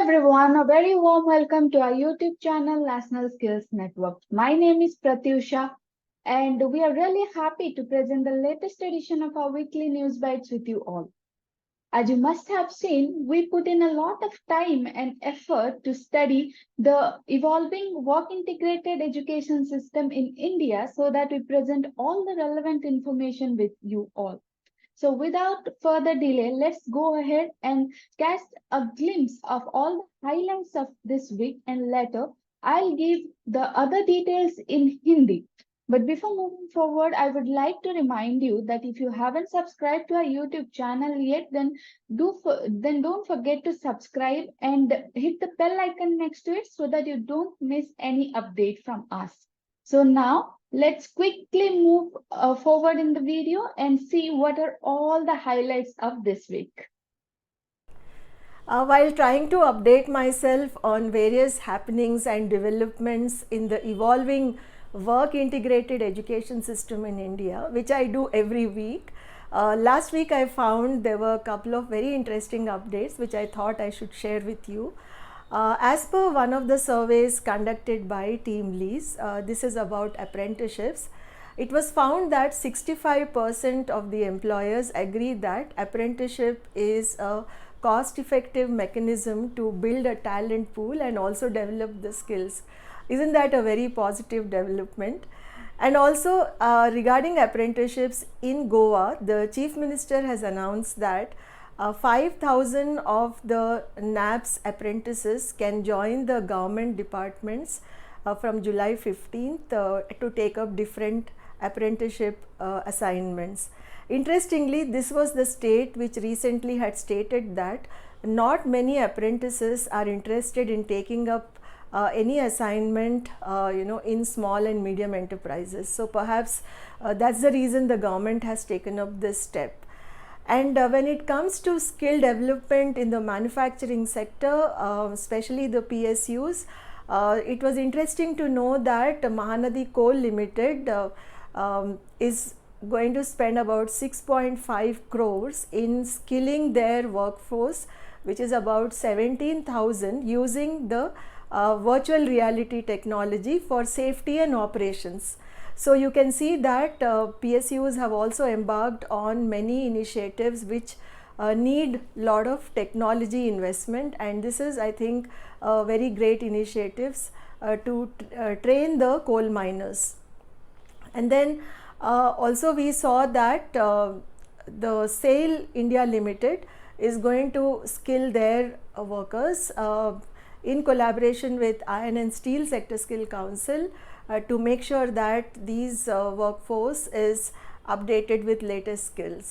everyone, a very warm welcome to our YouTube channel National Skills Network. My name is Pratyusha and we are really happy to present the latest edition of our weekly news bites with you all. As you must have seen, we put in a lot of time and effort to study the evolving work integrated education system in India so that we present all the relevant information with you all. So without further delay, let's go ahead and cast a glimpse of all the highlights of this week, and later I'll give the other details in Hindi. But before moving forward, I would like to remind you that if you haven't subscribed to our YouTube channel yet, then don't forget to subscribe and hit the bell icon next to it so that you don't miss any update from us. So now let's quickly move forward in the video and see what are all the highlights of this week. While trying to update myself on various happenings and developments in the evolving work integrated education system in India, which I do every week, last week I found there were a couple of very interesting updates which I thought I should share with you. As per one of the surveys conducted by Team Lease, this is about apprenticeships. It was found that 65% of the employers agree that apprenticeship is a cost-effective mechanism to build a talent pool and also develop the skills. Isn't that a very positive development? And also regarding apprenticeships in Goa, the Chief Minister has announced that 5,000 of the NAPS apprentices can join the government departments from July 15th to take up different apprenticeship assignments. Interestingly, this was the state which recently had stated that not many apprentices are interested in taking up any assignment in small and medium enterprises. So perhaps that's the reason the government has taken up this step. And when it comes to skill development in the manufacturing sector, especially the PSUs, it was interesting to know that Mahanadi Coal Limited is going to spend about 6.5 crores in skilling their workforce, which is about 17,000, using the virtual reality technology for safety and operations. So you can see that PSUs have also embarked on many initiatives which need lot of technology investment, and this is, I think, very great initiatives to train the coal miners. And then also we saw that the SAIL India Limited is going to skill their workers in collaboration with Iron and Steel Sector Skill Council to make sure that these workforce is updated with latest skills.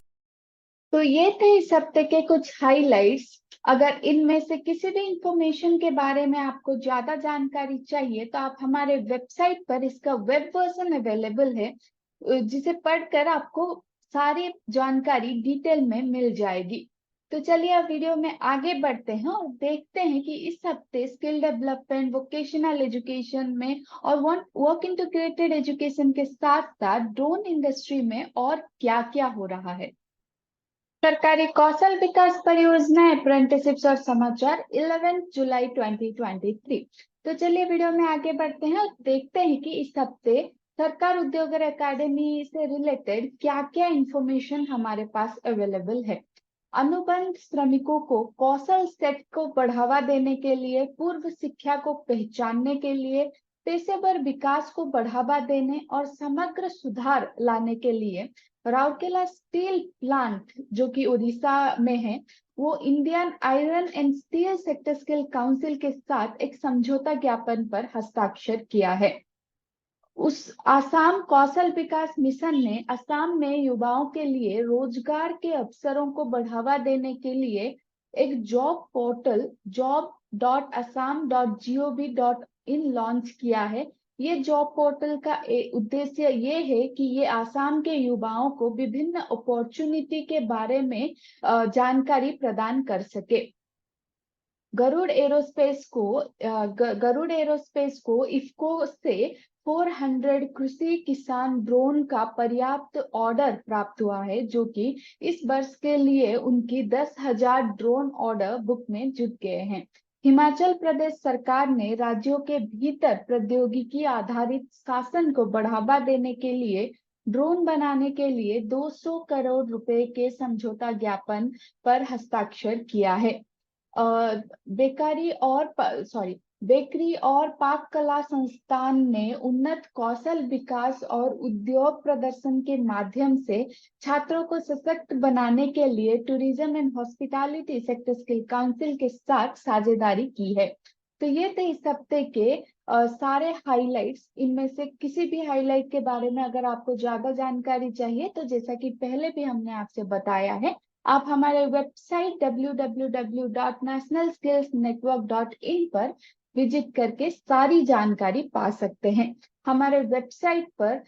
तो ये थे इस हफ्ते के कुछ highlights. अगर इनमें से किसी भी इंफॉर्मेशन के बारे में आपको ज्यादा जानकारी चाहिए तो आप हमारे वेबसाइट पर इसका वेब वर्जन अवेलेबल है, जिसे पढ़कर आपको सारी जानकारी डिटेल में मिल जाएगी। तो चलिए अब वीडियो में आगे बढ़ते हैं और देखते हैं कि इस हफ्ते स्किल डेवलपमेंट, वोकेशनल एजुकेशन में और वर्क इंटीग्रेटेड एजुकेशन के साथ साथ ड्रोन इंडस्ट्री में और क्या क्या हो रहा है। सरकारी कौशल विकास परियोजना, अप्रेंटिसशिप्स और समाचार 11 जुलाई 2023। तो चलिए वीडियो में आगे बढ़ते हैं और देखते हैं कि इस हफ्ते सरकार उद्योग और एकेडमी से रिलेटेड क्या क्या इंफॉर्मेशन हमारे पास अवेलेबल है। अनुबंध श्रमिकों को कौशल सेट को बढ़ावा देने के लिए, पूर्व शिक्षा को पहचानने के लिए, पेशेवर विकास को बढ़ावा देने और समग्र सुधार लाने के लिए राउरकेला स्टील प्लांट, जो कि उड़ीसा में है, वो Indian iron and steel sector skill council के साथ एक समझौता ज्ञापन पर हस्ताक्षर किया है। उस आसाम कौशल विकास मिशन ने असम में युवाओं के लिए रोजगार के अवसरों को बढ़ावा देने के लिए एक जॉब पोर्टल job.assam.gov.in लॉन्च किया है। ये जॉब पोर्टल का उद्देश्य ये है कि ये आसाम के युवाओं को विभिन्न अपॉर्चुनिटी के बारे में जानकारी प्रदान कर सके। गरुड़ एरोस्पेस को इफ्को से 400 कृषि किसान ड्रोन का पर्याप्त ऑर्डर प्राप्त हुआ है, जो कि इस वर्ष के लिए उनकी 10,000 ड्रोन ऑर्डर बुक में जुट गए हैं। हिमाचल प्रदेश सरकार ने राज्यों के भीतर प्रौद्योगिकी आधारित शासन को बढ़ावा देने के लिए ड्रोन बनाने के लिए 200 करोड़ रुपए के समझौता ज्ञापन पर हस्ताक्षर किया है। बेकरी और पाक कला संस्थान ने उन्नत कौशल विकास और उद्योग प्रदर्शन के माध्यम से छात्रों को सशक्त बनाने के लिए tourism and hospitality sector skill council के साथ साझेदारी की है। तो ये थे इस हफ्ते के सारे हाइलाइट्स। इनमें से किसी भी हाइलाइट के बारे में अगर आपको ज्यादा जानकारी चाहिए तो जैसा कि पहले भी हमने आपसे बताया है, आप हमारे वेबसाइट www.nationalskillsnetwork.in पर विजिट करके सारी जानकारी पा सकते हैं। हमारे वेबसाइट पर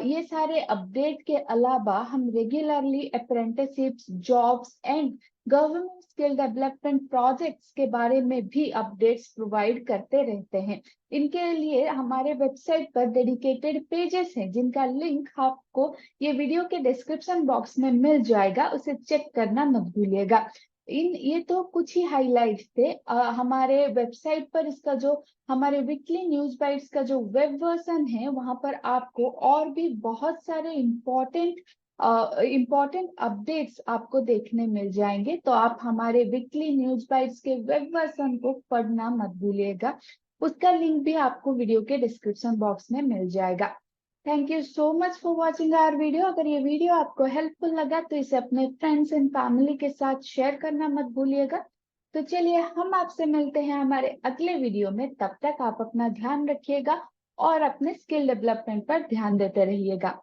ये सारे अपडेट के अलावा हम regularly apprenticeships, jobs and government skill development projects के बारे में भी अपडेट्स प्रोवाइड करते रहते हैं। इनके लिए हमारे वेबसाइट पर डेडिकेटेड पेजेस हैं जिनका लिंक आपको ये वीडियो के डिस्क्रिप्शन बॉक्स में मिल जाएगा, उसे चेक करना मत भूलिएगा। ये तो कुछ ही हाइलाइट्स थे। हमारे वेबसाइट पर इसका जो हमारे वीकली न्यूज बाइट्स का जो वेब वर्जन है वहां पर आपको और भी बहुत सारे इम्पोर्टेंट अपडेट्स आपको देखने मिल जाएंगे। तो आप हमारे वीकली न्यूज बाइट्स के वेब वर्जन को पढ़ना मत भूलिएगा, उसका लिंक भी आपको वीडियो के डिस्क्रिप्शन बॉक्स में मिल जाएगा। Thank you so much for watching our video. अगर ये वीडियो आपको हेल्पफुल लगा तो इसे अपने फ्रेंड्स एंड फैमिली के साथ शेयर करना मत भूलिएगा। तो चलिए हम आपसे मिलते हैं हमारे अगले वीडियो में। तब तक आप अपना ध्यान रखिएगा और अपने स्किल डेवलपमेंट पर ध्यान देते रहिएगा।